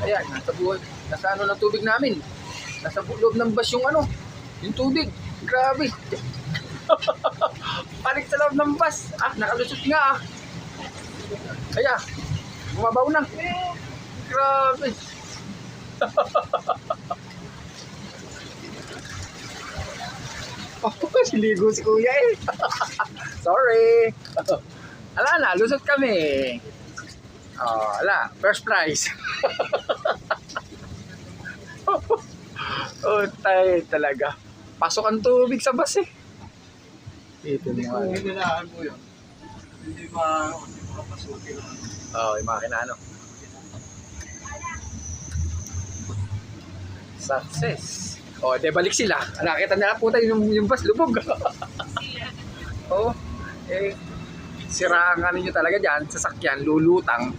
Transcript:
Ayan, nasa buhay. Nasa ano ng tubig namin. Nasa loob ng bus yung ano, yung tubig. Grabe. Panik sa loob ng bus. Ah, nakalusot nga ah. Kaya, bumabaw na. Grabe. Oh, siligo si kuya eh. Sorry. Ala na, lusot kami. Oh, ala, first prize. Oh, tayo talaga. Pasok ang tubig sa bus eh. Ito Hindi mo. ko hinilaan mo yun. Hindi makapasukin. Oh, yung mga kinano. Success. Oh, de balik sila. Nakita nila po tayo yung bus lubog. Oh, eh sira ang ano nyo talaga dyan, sasakyan, lulutang.